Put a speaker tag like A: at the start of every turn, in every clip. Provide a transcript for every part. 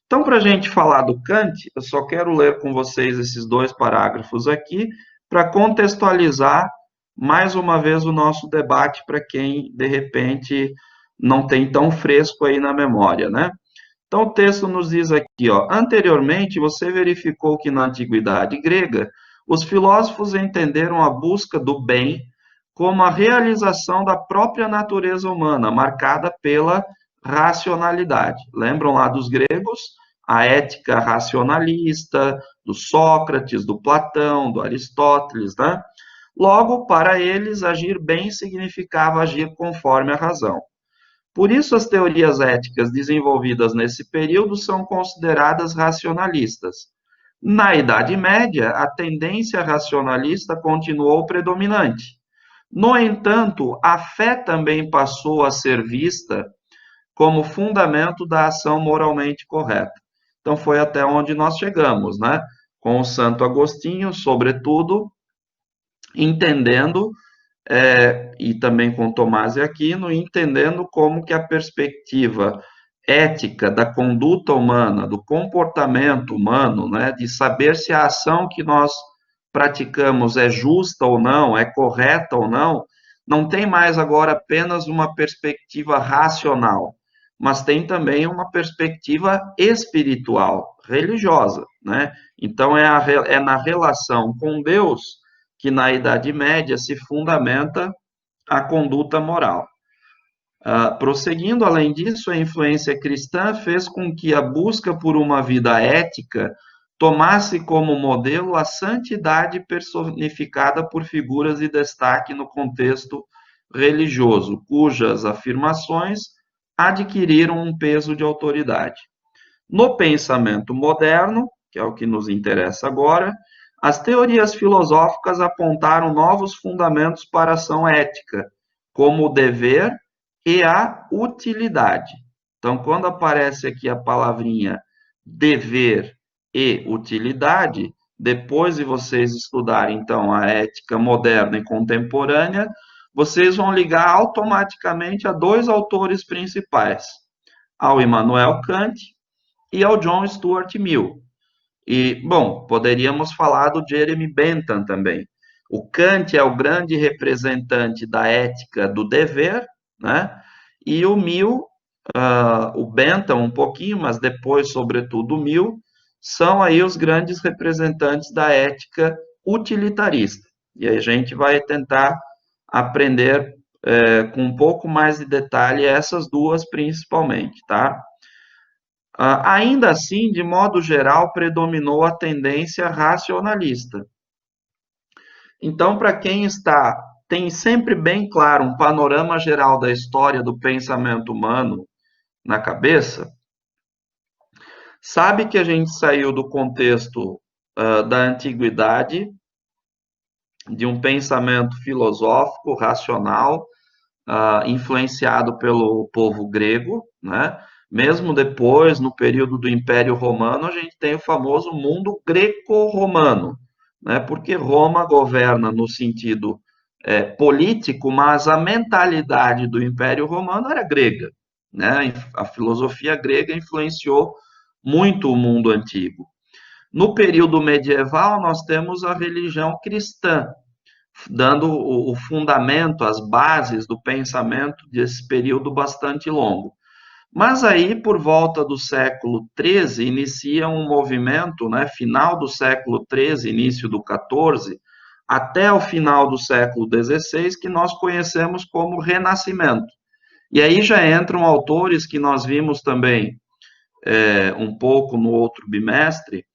A: Então, para a gente falar do Kant, eu só quero ler com vocês esses dois parágrafos aqui para contextualizar mais uma vez o nosso debate para quem, de repente, não tem tão fresco aí na memória, né? Então, o texto nos diz aqui, ó, anteriormente você verificou que na antiguidade grega, os filósofos entenderam a busca do bem como a realização da própria natureza humana, marcada pela racionalidade. Lembram lá dos gregos? A ética racionalista, do Sócrates, do Platão, do Aristóteles, né? Logo, para eles, agir bem significava agir conforme a razão. Por isso, as teorias éticas desenvolvidas nesse período são consideradas racionalistas. Na Idade Média, a tendência racionalista continuou predominante. No entanto, a fé também passou a ser vista como fundamento da ação moralmente correta. Então, foi até onde nós chegamos, né? Com o Santo Agostinho, sobretudo, entendendo e também com Tomás de Aquino, entendendo como que a perspectiva ética da conduta humana, do comportamento humano, né, de saber se a ação que nós praticamos é justa ou não, é correta ou não tem mais agora apenas uma perspectiva racional, mas tem também uma perspectiva espiritual, religiosa, né? Então é na relação com Deus que na Idade Média se fundamenta a conduta moral. Prosseguindo, além disso, a influência cristã fez com que a busca por uma vida ética tomasse como modelo a santidade personificada por figuras de destaque no contexto religioso, cujas afirmações adquiriram um peso de autoridade. No pensamento moderno, que é o que nos interessa agora, as teorias filosóficas apontaram novos fundamentos para a ação ética, como o dever e a utilidade. Então, quando aparece aqui a palavrinha dever e utilidade, depois de vocês estudarem, então, a ética moderna e contemporânea, vocês vão ligar automaticamente a dois autores principais, ao Immanuel Kant e ao John Stuart Mill. E, bom, poderíamos falar do Jeremy Bentham também. O Kant é o grande representante da ética do dever, né? E o Mill, o Bentham um pouquinho, mas depois, sobretudo, o Mill, são aí os grandes representantes da ética utilitarista. E a gente vai tentar aprender com um pouco mais de detalhe essas duas principalmente, tá? Ainda assim, de modo geral, predominou a tendência racionalista. Então, para quem tem sempre bem claro um panorama geral da história do pensamento humano na cabeça, sabe que a gente saiu do contexto da antiguidade, de um pensamento filosófico, racional, influenciado pelo povo grego, né? Mesmo depois, no período do Império Romano, a gente tem o famoso mundo greco-romano, né? Porque Roma governa no sentido político, mas a mentalidade do Império Romano era grega, né? A filosofia grega influenciou muito o mundo antigo. No período medieval, nós temos a religião cristã, dando o fundamento, as bases do pensamento desse período bastante longo. Mas aí, por volta do século XIII, inicia um movimento, né, final do século XIII, início do XIV, até o final do século XVI, que nós conhecemos como Renascimento. E aí já entram autores que nós vimos também um pouco no outro bimestre,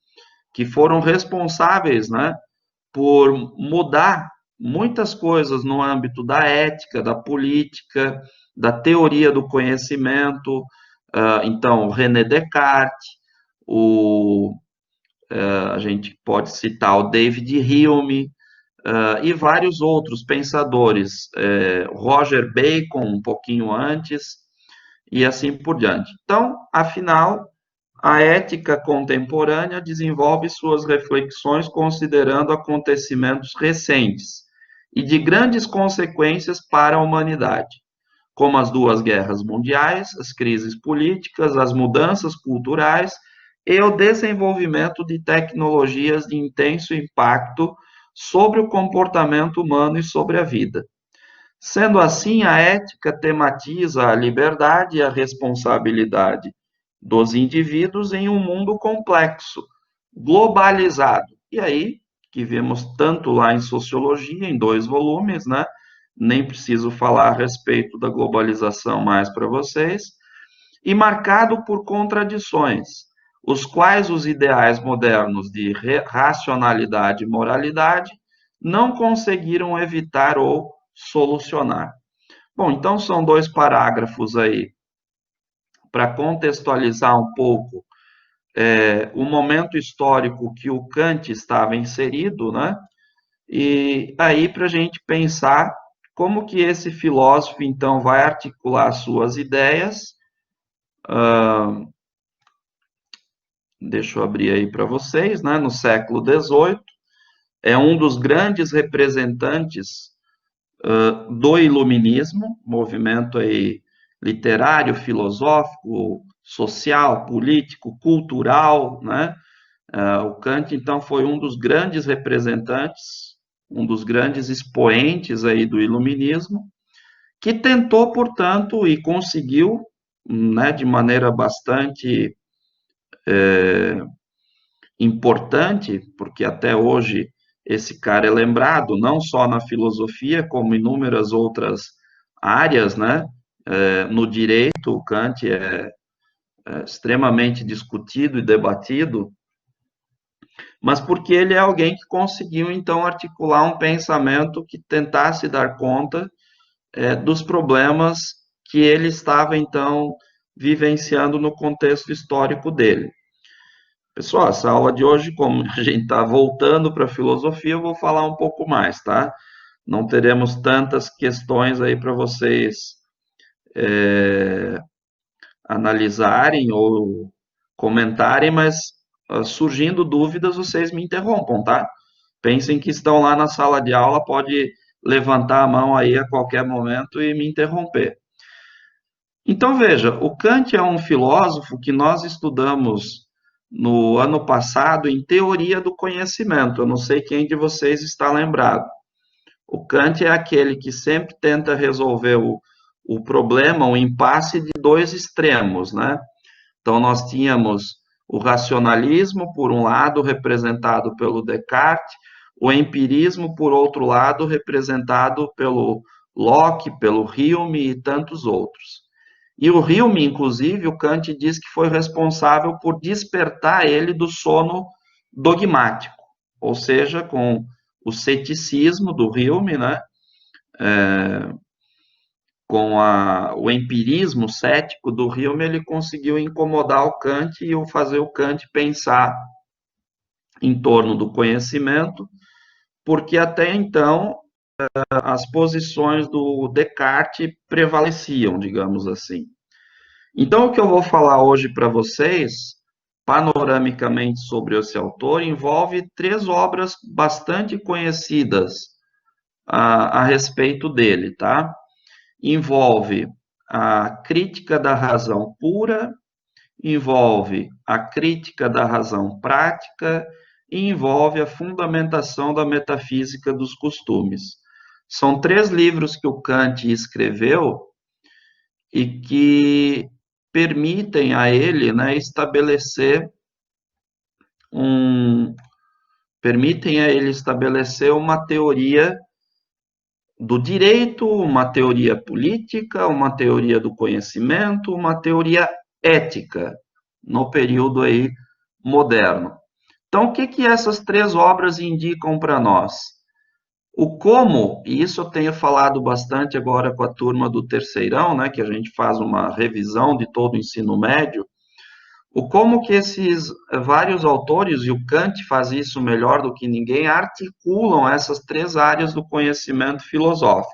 A: que foram responsáveis, né, por mudar muitas coisas no âmbito da ética, da política, da teoria do conhecimento. Então, René Descartes, a gente pode citar o David Hume, e vários outros pensadores, Roger Bacon, um pouquinho antes, e assim por diante. Então, afinal, a ética contemporânea desenvolve suas reflexões considerando acontecimentos recentes e de grandes consequências para a humanidade, como as duas guerras mundiais, as crises políticas, as mudanças culturais e o desenvolvimento de tecnologias de intenso impacto sobre o comportamento humano e sobre a vida. Sendo assim, a ética tematiza a liberdade e a responsabilidade dos indivíduos em um mundo complexo, globalizado. E aí, que vemos tanto lá em Sociologia, em 2 volumes, né? Nem preciso falar a respeito da globalização mais para vocês, e marcado por contradições, os quais os ideais modernos de racionalidade e moralidade não conseguiram evitar ou solucionar. Bom, então são 2 parágrafos aí para contextualizar um pouco o momento histórico que o Kant estava inserido, né? E aí para a gente pensar como que esse filósofo então vai articular suas ideias. Deixa eu abrir aí para vocês, né? No século XVIII, é um dos grandes representantes do iluminismo, movimento aí literário, filosófico, social, político, cultural, né? O Kant, então, foi um dos grandes representantes, um dos grandes expoentes aí do iluminismo, que tentou, portanto, e conseguiu, né, de maneira bastante importante, porque até hoje esse cara é lembrado, não só na filosofia, como em inúmeras outras áreas, né? No direito, o Kant é extremamente discutido e debatido, mas porque ele é alguém que conseguiu, então, articular um pensamento que tentasse dar conta dos problemas que ele estava, então, vivenciando no contexto histórico dele. Pessoal, essa aula de hoje, como a gente está voltando para a filosofia, eu vou falar um pouco mais, tá? Não teremos tantas questões aí para vocês analisarem ou comentarem, mas surgindo dúvidas, vocês me interrompam, tá? Pensem que estão lá na sala de aula, pode levantar a mão aí a qualquer momento e me interromper. Então, veja, o Kant é um filósofo que nós estudamos no ano passado em teoria do conhecimento. Eu não sei quem de vocês está lembrado. O Kant é aquele que sempre tenta resolver o problema, o impasse de 2 extremos, né? Então, nós tínhamos o racionalismo, por um lado, representado pelo Descartes, o empirismo, por outro lado, representado pelo Locke, pelo Hume e tantos outros. E o Hume, inclusive, o Kant diz que foi responsável por despertar ele do sono dogmático, ou seja, com o ceticismo do Hume, né? Com o empirismo cético do Hume, ele conseguiu incomodar o Kant e fazer o Kant pensar em torno do conhecimento, porque até então as posições do Descartes prevaleciam, digamos assim. Então, o que eu vou falar hoje para vocês, panoramicamente sobre esse autor, envolve 3 obras bastante conhecidas a respeito dele, tá? Envolve a crítica da razão pura, envolve a crítica da razão prática e envolve a fundamentação da metafísica dos costumes. São 3 livros que o Kant escreveu e que permitem a ele, né, um, estabelecer uma teoria do direito, uma teoria política, uma teoria do conhecimento, uma teoria ética no período aí moderno. Então, o que que essas 3 obras indicam para nós? O como, e isso eu tenho falado bastante agora com a turma do terceirão, né, que a gente faz uma revisão de todo o ensino médio, o como que esses vários autores, e o Kant faz isso melhor do que ninguém, articulam essas 3 áreas do conhecimento filosófico.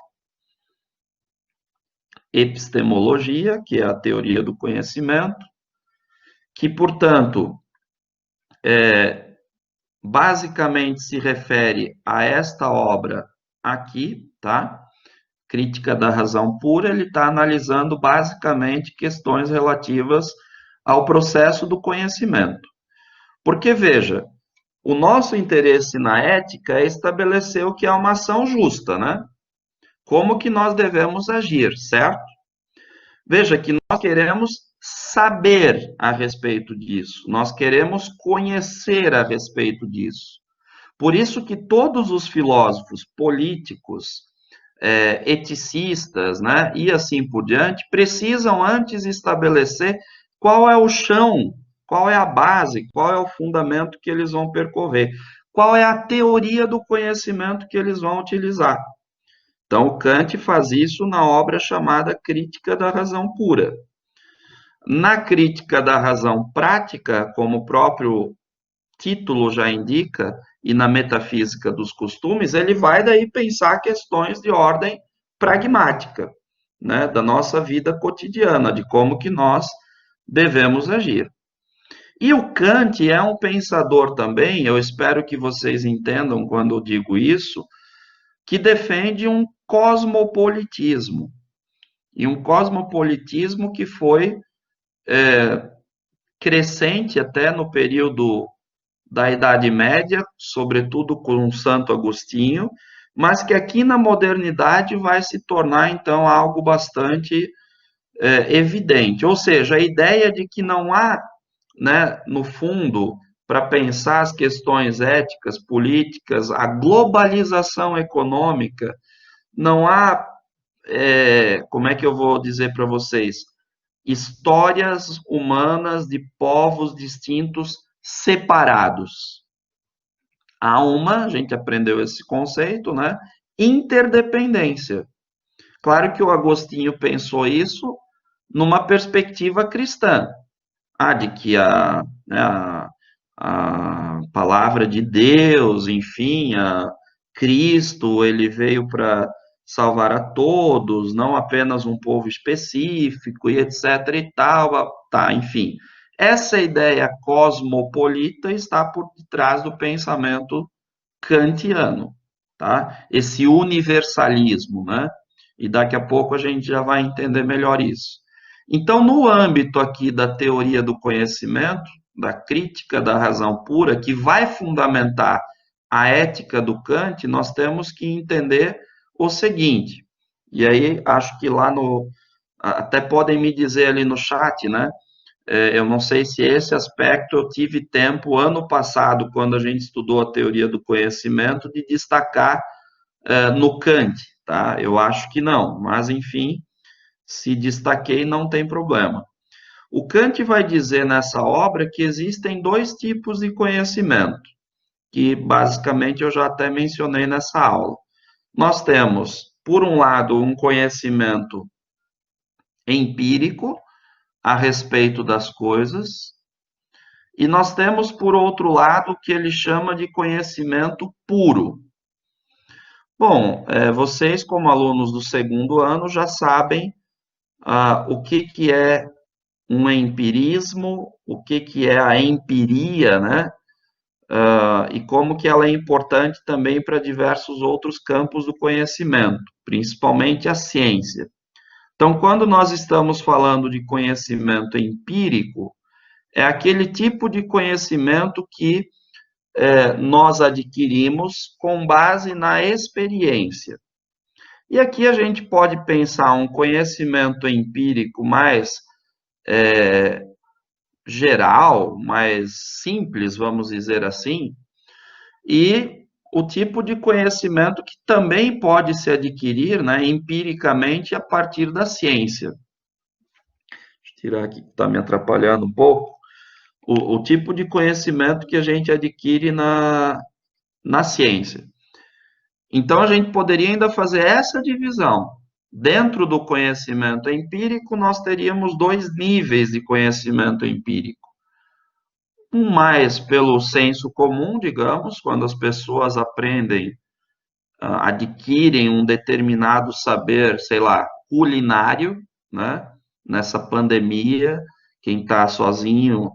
A: Epistemologia, que é a teoria do conhecimento, que, portanto, basicamente se refere a esta obra aqui, tá? Crítica da razão pura, ele está analisando basicamente questões relativas ao processo do conhecimento. Porque, veja, o nosso interesse na ética é estabelecer o que é uma ação justa, né? Como que nós devemos agir, certo? Veja que nós queremos saber a respeito disso, nós queremos conhecer a respeito disso. Por isso que todos os filósofos políticos, eticistas, né, e assim por diante, precisam antes estabelecer qual é o chão, qual é a base, qual é o fundamento que eles vão percorrer, qual é a teoria do conhecimento que eles vão utilizar. Então, Kant faz isso na obra chamada Crítica da Razão Pura. Na Crítica da Razão Prática, como o próprio título já indica, e na Metafísica dos Costumes, ele vai daí pensar questões de ordem pragmática, né, da nossa vida cotidiana, de como que nós devemos agir. E o Kant é um pensador também, eu espero que vocês entendam quando eu digo isso, que defende um cosmopolitismo. E um cosmopolitismo que foi crescente até no período da Idade Média, sobretudo com Santo Agostinho, mas que aqui na modernidade vai se tornar então algo bastante evidente. Ou seja, a ideia de que não há, né, no fundo, para pensar as questões éticas, políticas, a globalização econômica, não há, como é que eu vou dizer para vocês, histórias humanas de povos distintos separados. Há uma, a gente aprendeu esse conceito, né? Interdependência. Claro que o Agostinho pensou isso numa perspectiva cristã, de que a palavra de Deus, enfim, Cristo, ele veio para salvar a todos, não apenas um povo específico, e etc e tal, tá, enfim. Essa ideia cosmopolita está por trás do pensamento kantiano, tá? Esse universalismo, né? E daqui a pouco a gente já vai entender melhor isso. Então, no âmbito aqui da teoria do conhecimento, da crítica da razão pura, que vai fundamentar a ética do Kant, nós temos que entender o seguinte, e aí acho que lá no, até podem me dizer ali no chat, né? Eu não sei se esse aspecto eu tive tempo ano passado, quando a gente estudou a teoria do conhecimento, de destacar no Kant, tá? Eu acho que não, mas enfim, se destaquei, não tem problema. O Kant vai dizer nessa obra que existem dois tipos de conhecimento, que basicamente eu já até mencionei nessa aula. Nós temos, por um lado, um conhecimento empírico a respeito das coisas, e nós temos, por outro lado, o que ele chama de conhecimento puro. Bom, vocês, como alunos do segundo ano, já sabem o que é um empirismo, o que é a empiria, né? E como que ela é importante também para diversos outros campos do conhecimento, principalmente a ciência. Então, quando nós estamos falando de conhecimento empírico, é aquele tipo de conhecimento que nós adquirimos com base na experiência. E aqui a gente pode pensar um conhecimento empírico mais geral, mais simples, vamos dizer assim, e o tipo de conhecimento que também pode se adquirir, né, empiricamente a partir da ciência. Deixa eu tirar aqui, que está me atrapalhando um pouco. O tipo de conhecimento que a gente adquire na ciência. Então, a gente poderia ainda fazer essa divisão. Dentro do conhecimento empírico, nós teríamos dois níveis de conhecimento empírico. Um mais pelo senso comum, digamos, quando as pessoas aprendem, adquirem um determinado saber, sei lá, culinário, né? Nessa pandemia, quem está sozinho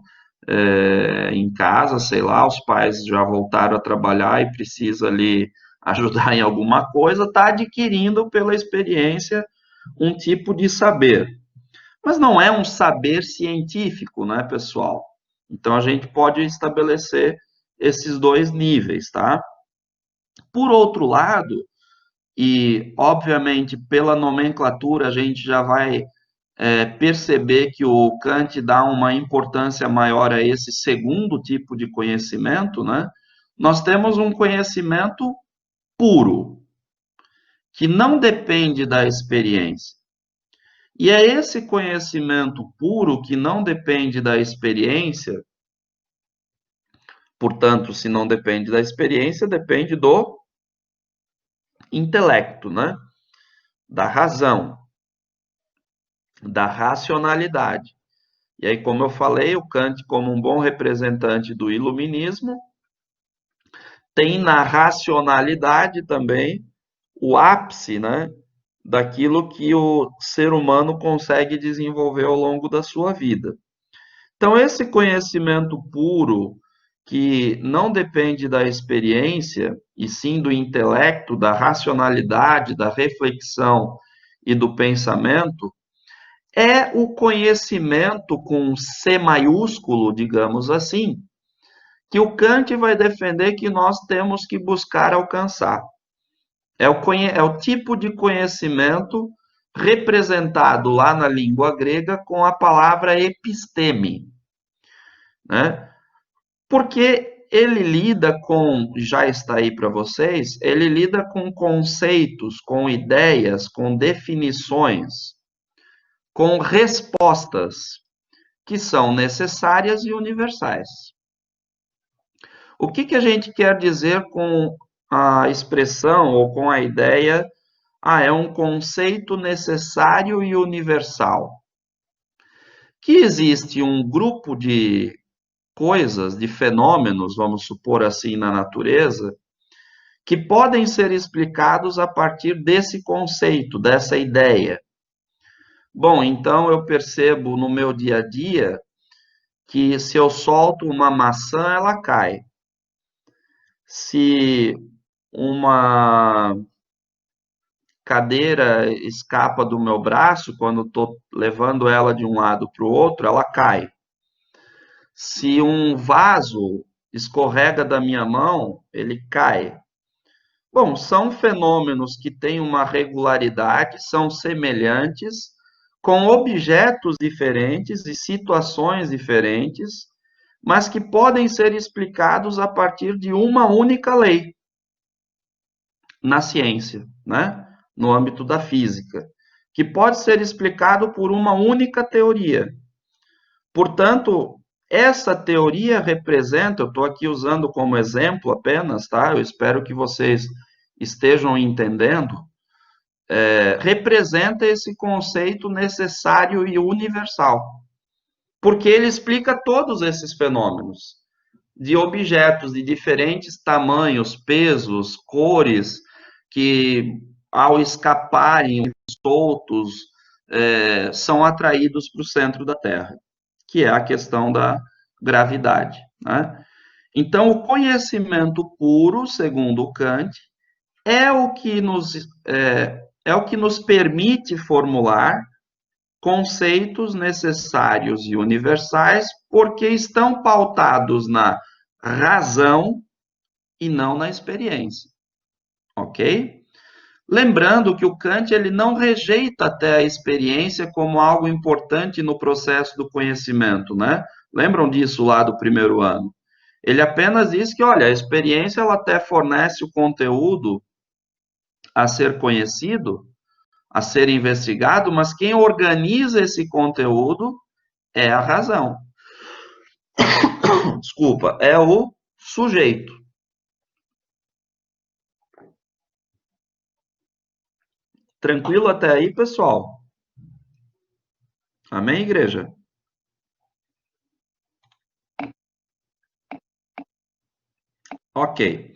A: em casa, sei lá, os pais já voltaram a trabalhar e precisa ali ajudar em alguma coisa, está adquirindo pela experiência um tipo de saber. Mas não é um saber científico, né, pessoal? Então, a gente pode estabelecer esses dois níveis, tá? Por outro lado, e obviamente pela nomenclatura a gente já vai perceber que o Kant dá uma importância maior a esse segundo tipo de conhecimento, né? Nós temos um conhecimento puro, que não depende da experiência. E é esse conhecimento puro que não depende da experiência, portanto, se não depende da experiência, depende do intelecto, né? Da razão, da racionalidade. E aí, como eu falei, o Kant, como um bom representante do iluminismo, tem na racionalidade também o ápice, né, daquilo que o ser humano consegue desenvolver ao longo da sua vida. Então, esse conhecimento puro, que não depende da experiência, e sim do intelecto, da racionalidade, da reflexão e do pensamento, é o conhecimento com C maiúsculo, digamos assim, que o Kant vai defender que nós temos que buscar alcançar. É o tipo de conhecimento representado lá na língua grega com a palavra episteme, né? Porque ele lida com, já está aí para vocês, ele lida com conceitos, com ideias, com definições, com respostas que são necessárias e universais. O que a gente quer dizer com a expressão ou com a ideia, é um conceito necessário e universal? Que existe um grupo de coisas, de fenômenos, vamos supor assim, na natureza, que podem ser explicados a partir desse conceito, dessa ideia. Bom, então eu percebo no meu dia a dia que se eu solto uma maçã, ela cai. Se uma cadeira escapa do meu braço, quando estou levando ela de um lado para o outro, ela cai. Se um vaso escorrega da minha mão, ele cai. Bom, são fenômenos que têm uma regularidade, são semelhantes, com objetos diferentes e situações diferentes, mas que podem ser explicados a partir de uma única lei na ciência, né? No âmbito da física, que pode ser explicado por uma única teoria. Portanto, essa teoria representa, eu estou aqui usando como exemplo apenas, tá? Eu espero que vocês estejam entendendo, representa esse conceito necessário e universal, porque ele explica todos esses fenômenos de objetos de diferentes tamanhos, pesos, cores, que ao escaparem soltos, são atraídos para o centro da Terra, que é a questão da gravidade, né? Então, o conhecimento puro, segundo Kant, é o que nos permite formular conceitos necessários e universais, porque estão pautados na razão e não na experiência, ok? Lembrando que o Kant ele não rejeita até a experiência como algo importante no processo do conhecimento, né? Lembram disso lá do primeiro ano? Ele apenas diz que, olha, a experiência ela até fornece o conteúdo a ser conhecido, a ser investigado, mas quem organiza esse conteúdo é a razão. Desculpa, é o sujeito. Tranquilo até aí, pessoal? Amém, igreja? Ok.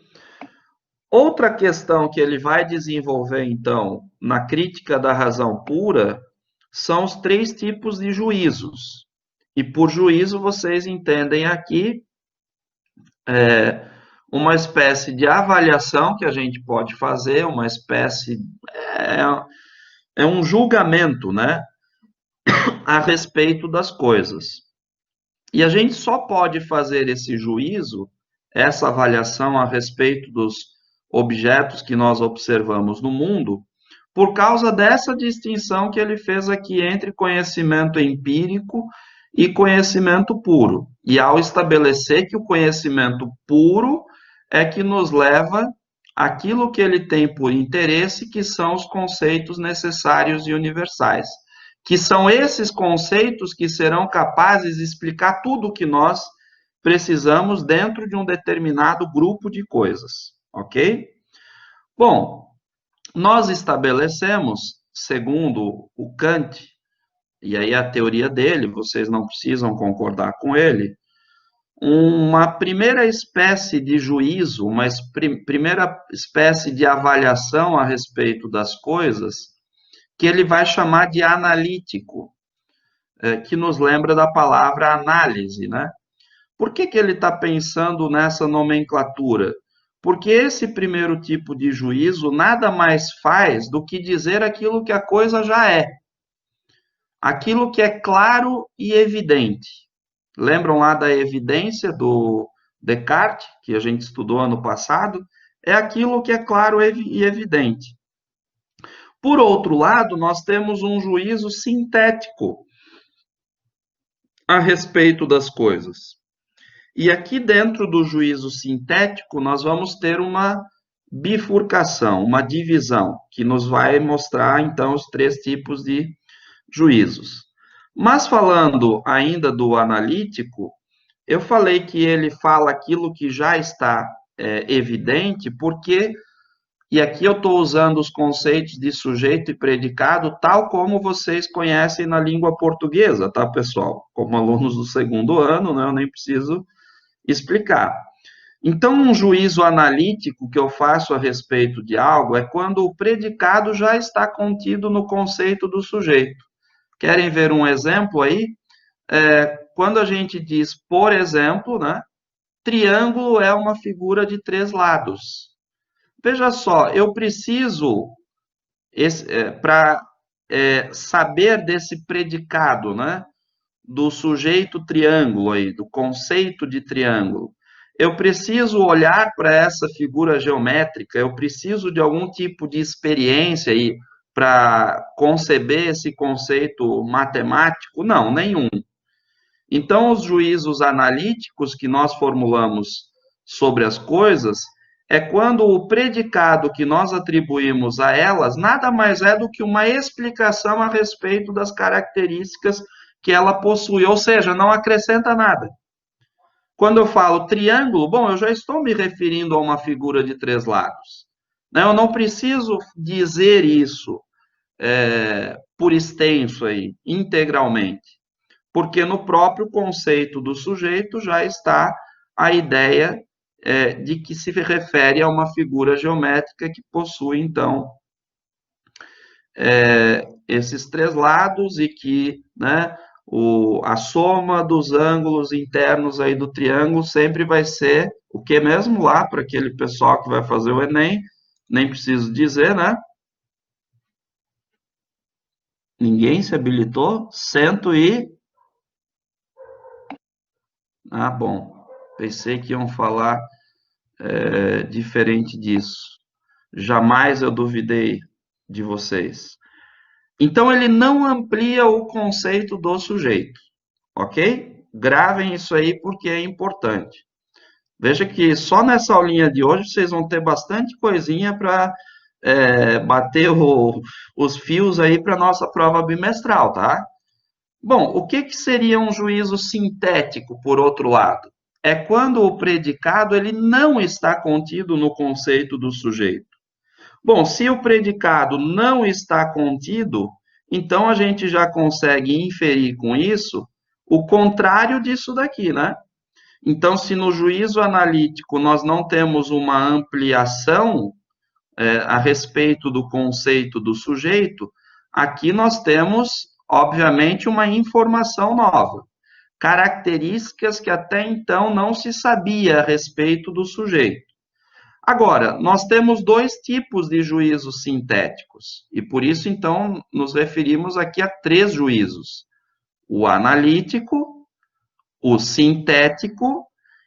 A: Outra questão que ele vai desenvolver, então, na crítica da razão pura, são os três tipos de juízos. E por juízo, vocês entendem aqui uma espécie de avaliação que a gente pode fazer, uma espécie. É um julgamento, né? A respeito das coisas. E a gente só pode fazer esse juízo, essa avaliação a respeito dos objetos que nós observamos no mundo, por causa dessa distinção que ele fez aqui entre conhecimento empírico e conhecimento puro. E ao estabelecer que o conhecimento puro é que nos leva àquilo que ele tem por interesse, que são os conceitos necessários e universais, que são esses conceitos que serão capazes de explicar tudo o que nós precisamos dentro de um determinado grupo de coisas, ok? Bom, nós estabelecemos, segundo o Kant, e aí a teoria dele, vocês não precisam concordar com ele, uma primeira espécie de juízo, uma primeira espécie de avaliação a respeito das coisas, que ele vai chamar de analítico, que nos lembra da palavra análise, né? Por que ele está pensando nessa nomenclatura? Porque esse primeiro tipo de juízo nada mais faz do que dizer aquilo que a coisa já é. Aquilo que é claro e evidente. Lembram lá da evidência do Descartes, que a gente estudou ano passado? É aquilo que é claro e evidente. Por outro lado, nós temos um juízo sintético a respeito das coisas. E aqui dentro do juízo sintético, nós vamos ter uma bifurcação, uma divisão, que nos vai mostrar, então, os três tipos de juízos. Mas falando ainda do analítico, eu falei que ele fala aquilo que já está evidente, porque, e aqui eu estou usando os conceitos de sujeito e predicado, tal como vocês conhecem na língua portuguesa, tá, pessoal? Como alunos do segundo ano, né, eu nem preciso explicar. Então, um juízo analítico que eu faço a respeito de algo é quando o predicado já está contido no conceito do sujeito. Querem ver um exemplo aí? Quando a gente diz, por exemplo, né, triângulo é uma figura de três lados. Veja só, eu preciso, para saber desse predicado, né, do sujeito triângulo aí, do conceito de triângulo. Eu preciso olhar para essa figura geométrica, eu preciso de algum tipo de experiência aí para conceber esse conceito matemático? Não, nenhum. Então, os juízos analíticos que nós formulamos sobre as coisas é quando o predicado que nós atribuímos a elas nada mais é do que uma explicação a respeito das características que ela possui, ou seja, não acrescenta nada. Quando eu falo triângulo, bom, eu já estou me referindo a uma figura de três lados. Eu não preciso dizer isso por extenso aí, integralmente, porque no próprio conceito do sujeito já está a ideia de que se refere a uma figura geométrica que possui, então, esses três lados e que, né, a soma dos ângulos internos aí do triângulo sempre vai ser o que mesmo lá para aquele pessoal que vai fazer o Enem, nem preciso dizer, né? Ninguém se habilitou? Ah, bom. Pensei que iam falar diferente disso. Jamais eu duvidei de vocês. Então, ele não amplia o conceito do sujeito, ok? Gravem isso aí porque é importante. Veja que só nessa aulinha de hoje vocês vão ter bastante coisinha para bater os fios aí para a nossa prova bimestral, tá? Bom, o que seria um juízo sintético, por outro lado? É quando o predicado ele não está contido no conceito do sujeito. Bom, se o predicado não está contido, então a gente já consegue inferir com isso o contrário disso daqui, né? Então, se no juízo analítico nós não temos uma ampliação a respeito do conceito do sujeito, aqui nós temos, obviamente, uma informação nova, características que até então não se sabia a respeito do sujeito. Agora, nós temos dois tipos de juízos sintéticos, e por isso, então, nos referimos aqui a três juízos: o analítico, o sintético,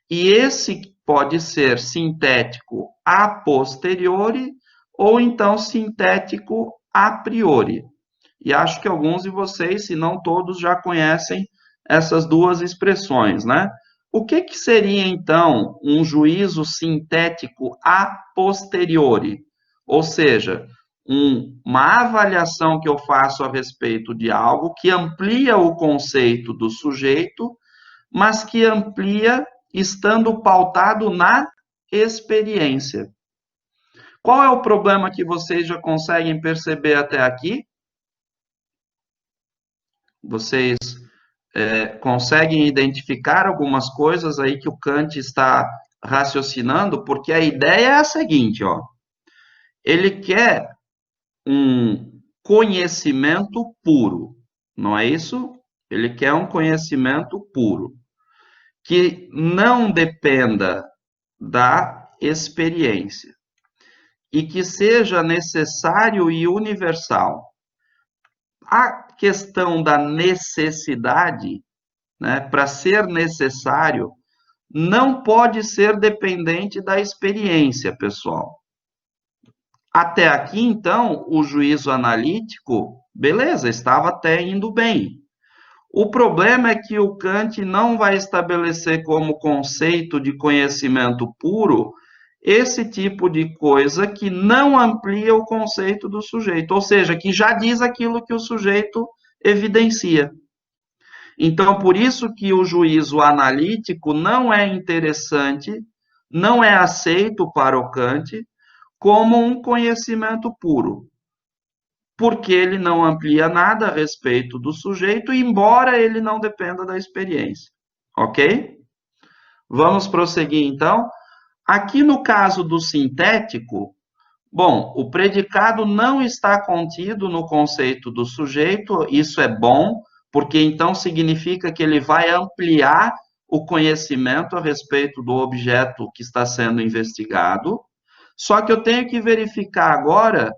A: e esse pode ser sintético a posteriori ou então sintético a priori. E acho que alguns de vocês, se não todos, já conhecem essas duas expressões, né? O que, que seria, então, um juízo sintético a posteriori? Ou seja, uma avaliação que eu faço a respeito de algo que amplia o conceito do sujeito, mas que amplia estando pautado na experiência. Qual é o problema que vocês já conseguem perceber até aqui? Vocês conseguem identificar algumas coisas aí que o Kant está raciocinando? Porque a ideia é a seguinte, ó. Ele quer um conhecimento puro, não é isso? Ele quer um conhecimento puro, que não dependa da experiência e que seja necessário e universal. A questão da necessidade, né, para ser necessário, não pode ser dependente da experiência, pessoal. Até aqui, então, o juízo analítico, beleza, estava até indo bem. O problema é que o Kant não vai estabelecer como conceito de conhecimento puro esse tipo de coisa que não amplia o conceito do sujeito, ou seja, que já diz aquilo que o sujeito evidencia. Então, por isso que o juízo analítico não é interessante, não é aceito para o Kant como um conhecimento puro, porque ele não amplia nada a respeito do sujeito, embora ele não dependa da experiência. Ok? Vamos prosseguir então. Aqui no caso do sintético, bom, o predicado não está contido no conceito do sujeito, isso é bom, porque então significa que ele vai ampliar o conhecimento a respeito do objeto que está sendo investigado. Só que eu tenho que verificar agora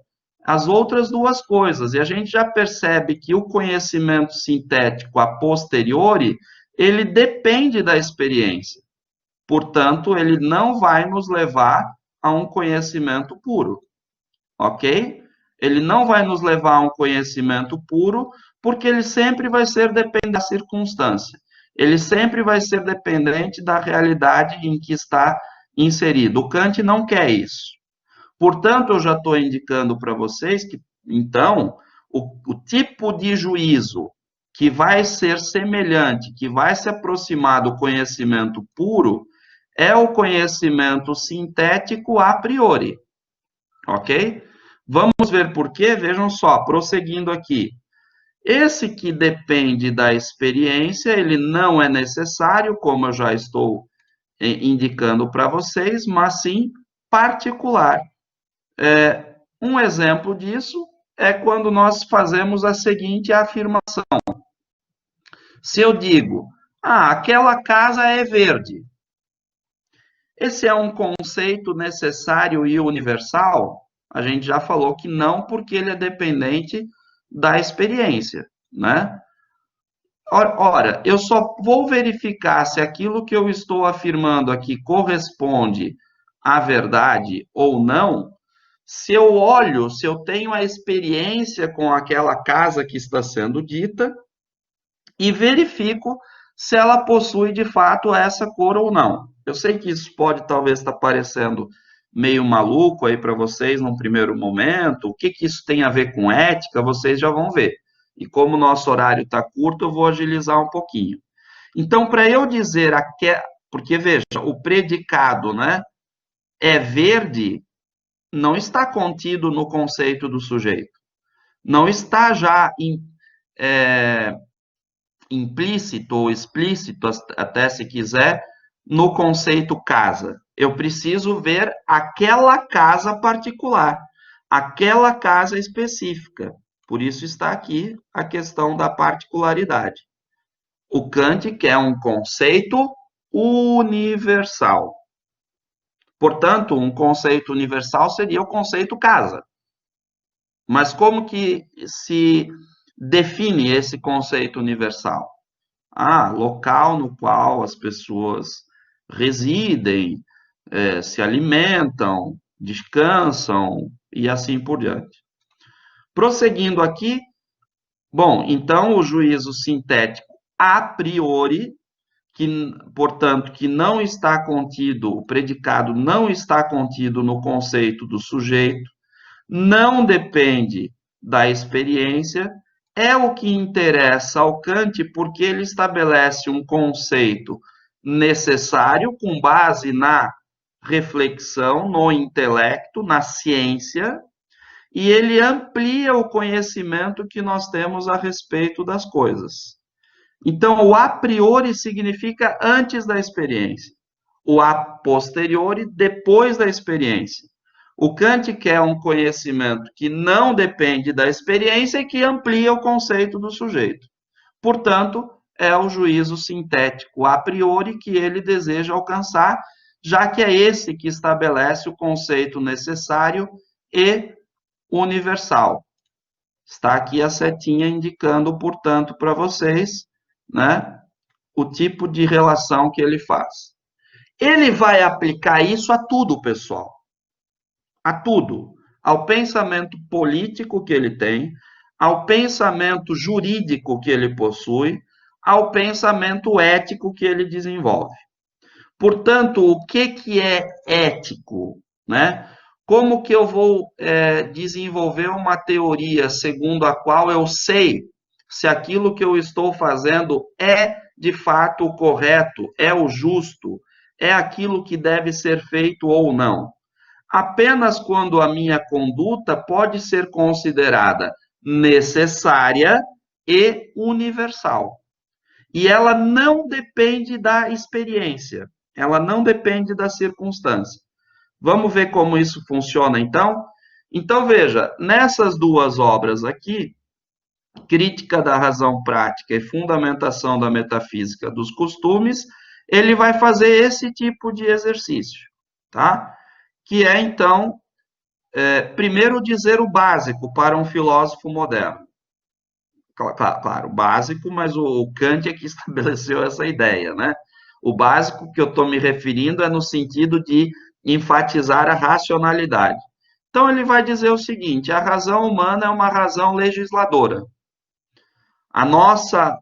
A: as outras duas coisas, e a gente já percebe que o conhecimento sintético a posteriori, ele depende da experiência. Portanto, ele não vai nos levar a um conhecimento puro, ok? Ele não vai nos levar a um conhecimento puro, porque ele sempre vai ser dependente da circunstância. Ele sempre vai ser dependente da realidade em que está inserido. O Kant não quer isso. Portanto, eu já estou indicando para vocês que, então, o tipo de juízo que vai ser semelhante, que vai se aproximar do conhecimento puro, é o conhecimento sintético a priori, ok? Vamos ver por quê? Vejam só, prosseguindo aqui. Esse que depende da experiência, ele não é necessário, como eu já estou indicando para vocês, mas sim particular. Um exemplo disso é quando nós fazemos a seguinte afirmação. Se eu digo, aquela casa é verde, esse é um conceito necessário e universal? A gente já falou que não, porque ele é dependente da experiência, né? Ora, eu só vou verificar se aquilo que eu estou afirmando aqui corresponde à verdade ou não, se eu olho, se eu tenho a experiência com aquela casa que está sendo dita e verifico se ela possui de fato essa cor ou não. Eu sei que isso pode talvez estar parecendo meio maluco aí para vocês num primeiro momento. O que que isso tem a ver com ética? Vocês já vão ver. E como o nosso horário está curto, eu vou agilizar um pouquinho. Então, para eu dizer porque veja, o predicado, né, é verde, não está contido no conceito do sujeito. Não está já implícito ou explícito, até se quiser, no conceito casa. Eu preciso ver aquela casa particular, aquela casa específica. Por isso está aqui a questão da particularidade. O Kant quer um conceito universal. Portanto, um conceito universal seria o conceito casa. Mas como que se define esse conceito universal? local no qual as pessoas residem, se alimentam, descansam e assim por diante. Prosseguindo aqui, bom, então o juízo sintético a priori, que, portanto, que não está contido, o predicado não está contido no conceito do sujeito, não depende da experiência, é o que interessa ao Kant, porque ele estabelece um conceito necessário com base na reflexão, no intelecto, na ciência, e ele amplia o conhecimento que nós temos a respeito das coisas. Então, o a priori significa antes da experiência, o a posteriori depois da experiência. O Kant quer um conhecimento que não depende da experiência e que amplia o conceito do sujeito. Portanto, é o juízo sintético a priori que ele deseja alcançar, já que é esse que estabelece o conceito necessário e universal. Está aqui a setinha indicando, portanto, para vocês, né, o tipo de relação que ele faz. Ele vai aplicar isso a tudo, pessoal. A tudo. Ao pensamento político que ele tem, ao pensamento jurídico que ele possui, ao pensamento ético que ele desenvolve. Portanto, o que é ético, né? Como que eu vou desenvolver uma teoria segundo a qual eu sei se aquilo que eu estou fazendo é de fato o correto, é o justo, é aquilo que deve ser feito ou não? Apenas quando a minha conduta pode ser considerada necessária e universal. E ela não depende da experiência, ela não depende da circunstância. Vamos ver como isso funciona, então? Então, veja, nessas duas obras aqui, Crítica da Razão Prática e Fundamentação da Metafísica dos Costumes, ele vai fazer esse tipo de exercício, tá? Que é, então, primeiro dizer o básico para um filósofo moderno. Claro, básico, mas o Kant é que estabeleceu essa ideia, né? O básico que eu estou me referindo é no sentido de enfatizar a racionalidade. Então, ele vai dizer o seguinte: a razão humana é uma razão legisladora. A nossa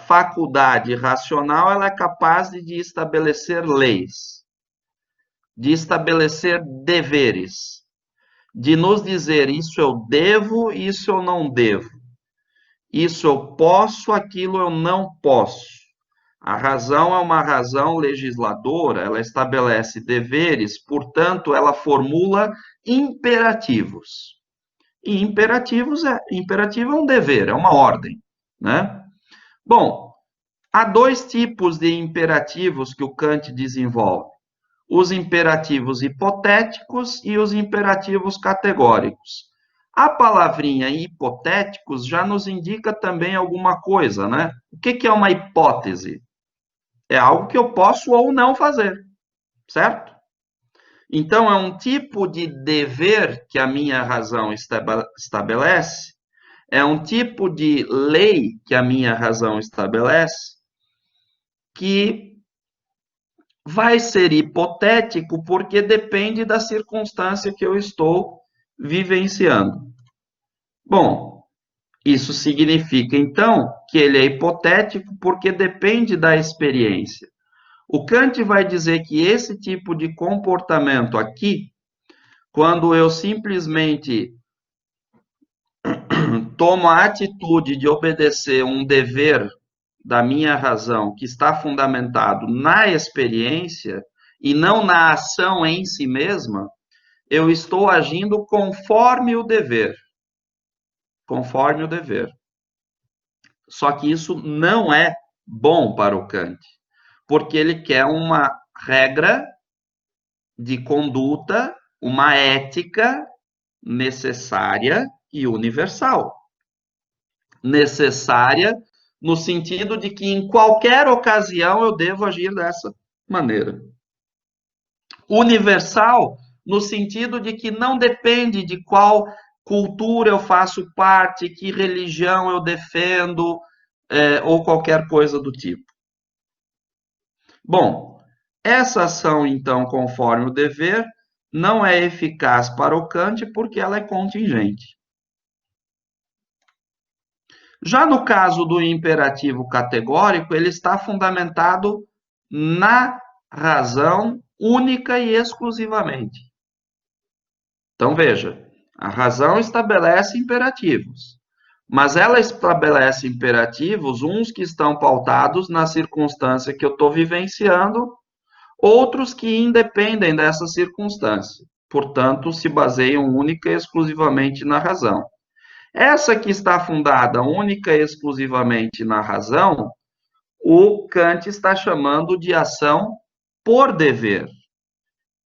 A: faculdade racional ela é capaz de estabelecer leis, de estabelecer deveres, de nos dizer isso eu devo, isso eu não devo, isso eu posso, aquilo eu não posso. A razão é uma razão legisladora, ela estabelece deveres, portanto, ela formula imperativos. E imperativo é um dever, é uma ordem, né? Bom, há dois tipos de imperativos que o Kant desenvolve: os imperativos hipotéticos e os imperativos categóricos. A palavrinha hipotéticos já nos indica também alguma coisa, né? O que é uma hipótese? É algo que eu posso ou não fazer, certo? Então, é um tipo de dever que a minha razão estabelece, é um tipo de lei que a minha razão estabelece, que vai ser hipotético porque depende da circunstância que eu estou vivenciando. Bom, isso significa, então, que ele é hipotético porque depende da experiência. O Kant vai dizer que esse tipo de comportamento aqui, quando eu simplesmente tomo a atitude de obedecer um dever da minha razão que está fundamentado na experiência e não na ação em si mesma, eu estou agindo conforme o dever. Conforme o dever. Só que isso não é bom para o Kant, porque ele quer uma regra de conduta, uma ética necessária e universal. Necessária no sentido de que em qualquer ocasião eu devo agir dessa maneira. Universal no sentido de que não depende de qual cultura eu faço parte, que religião eu defendo, ou qualquer coisa do tipo. Bom, essa ação, então, conforme o dever, não é eficaz para o Kant porque ela é contingente. Já no caso do imperativo categórico, ele está fundamentado na razão única e exclusivamente. Então, veja, a razão estabelece imperativos, mas ela estabelece imperativos, uns que estão pautados na circunstância que eu estou vivenciando, outros que independem dessa circunstância, portanto, se baseiam única e exclusivamente na razão. Essa que está fundada única e exclusivamente na razão, o Kant está chamando de ação por dever.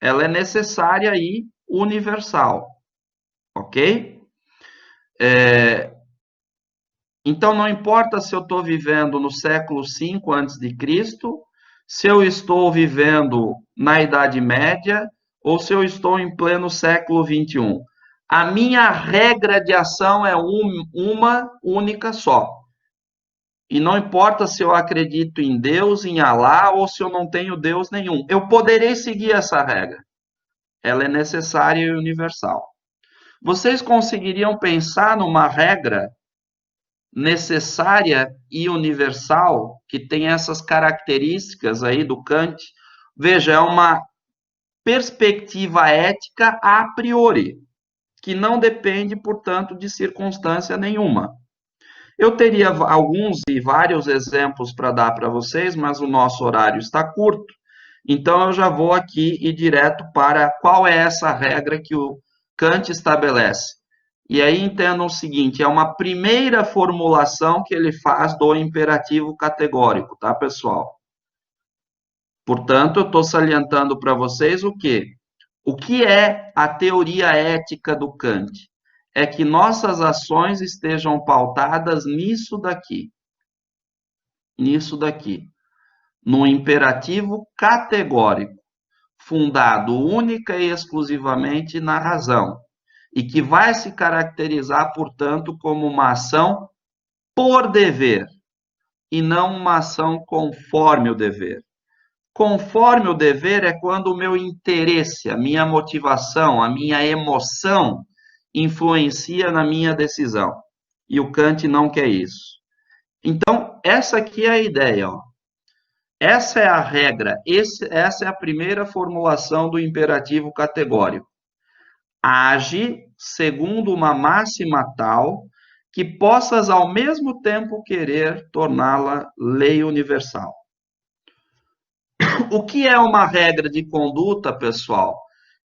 A: Ela é necessária e universal, ok? Então, não importa se eu estou vivendo no século V a.C., se eu estou vivendo na Idade Média ou se eu estou em pleno século XXI. A minha regra de ação é uma única só. E não importa se eu acredito em Deus, em Alá, ou se eu não tenho Deus nenhum. Eu poderei seguir essa regra. Ela é necessária e universal. Vocês conseguiriam pensar numa regra necessária e universal, que tem essas características aí do Kant? Veja, é uma perspectiva ética a priori, que não depende, portanto, de circunstância nenhuma. Eu teria alguns e vários exemplos para dar para vocês, mas o nosso horário está curto, então eu já vou aqui ir direto para qual é essa regra que o Kant estabelece. E aí entendam o seguinte, é uma primeira formulação que ele faz do imperativo categórico, tá, pessoal? Portanto, eu estou salientando para vocês o quê? O que é a teoria ética do Kant? É que nossas ações estejam pautadas nisso daqui, no imperativo categórico, fundado única e exclusivamente na razão, e que vai se caracterizar, portanto, como uma ação por dever, e não uma ação conforme o dever. Conforme o dever é quando o meu interesse, a minha motivação, a minha emoção influencia na minha decisão. E o Kant não quer isso. Então, essa aqui é a ideia. Ó. Essa é a regra, essa é a primeira formulação do imperativo categórico. Age segundo uma máxima tal que possas ao mesmo tempo querer torná-la lei universal. O que é uma regra de conduta, pessoal?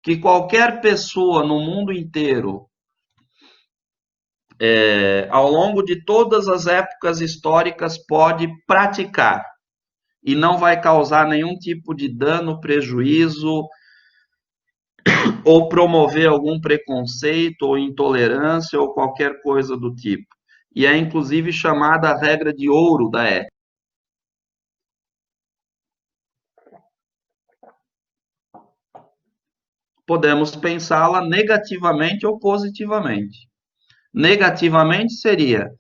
A: Que qualquer pessoa no mundo inteiro, ao longo de todas as épocas históricas, pode praticar e não vai causar nenhum tipo de dano, prejuízo ou promover algum preconceito ou intolerância ou qualquer coisa do tipo. E é inclusive chamada a regra de ouro da ética. Podemos pensá-la negativamente ou positivamente. Negativamente seria: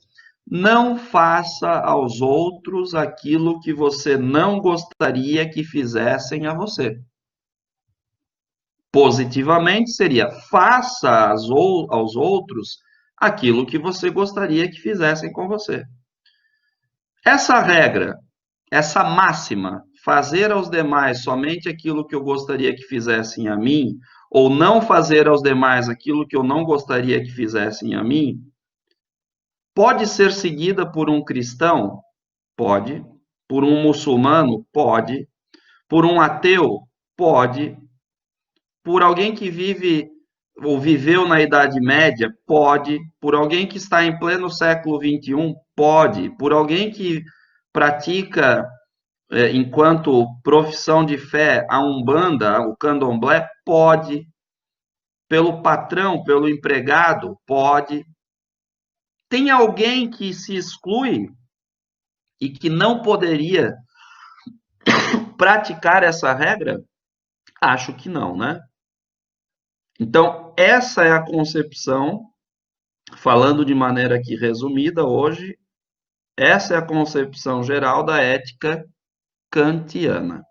A: não faça aos outros aquilo que você não gostaria que fizessem a você. Positivamente seria: faça aos outros aquilo que você gostaria que fizessem com você. Essa regra, essa máxima, fazer aos demais somente aquilo que eu gostaria que fizessem a mim, ou não fazer aos demais aquilo que eu não gostaria que fizessem a mim, pode ser seguida por um cristão? Pode. Por um muçulmano? Pode. Por um ateu? Pode. Por alguém que vive ou viveu na Idade Média? Pode. Por alguém que está em pleno século XXI? Pode. Por alguém que pratica, enquanto profissão de fé, a Umbanda, o Candomblé? Pode. Pelo patrão, pelo empregado? Pode. Tem alguém que se exclui e que não poderia praticar essa regra? Acho que não, né? Então, essa é a concepção, falando de maneira aqui resumida hoje, Essa é a concepção geral da ética kantiana.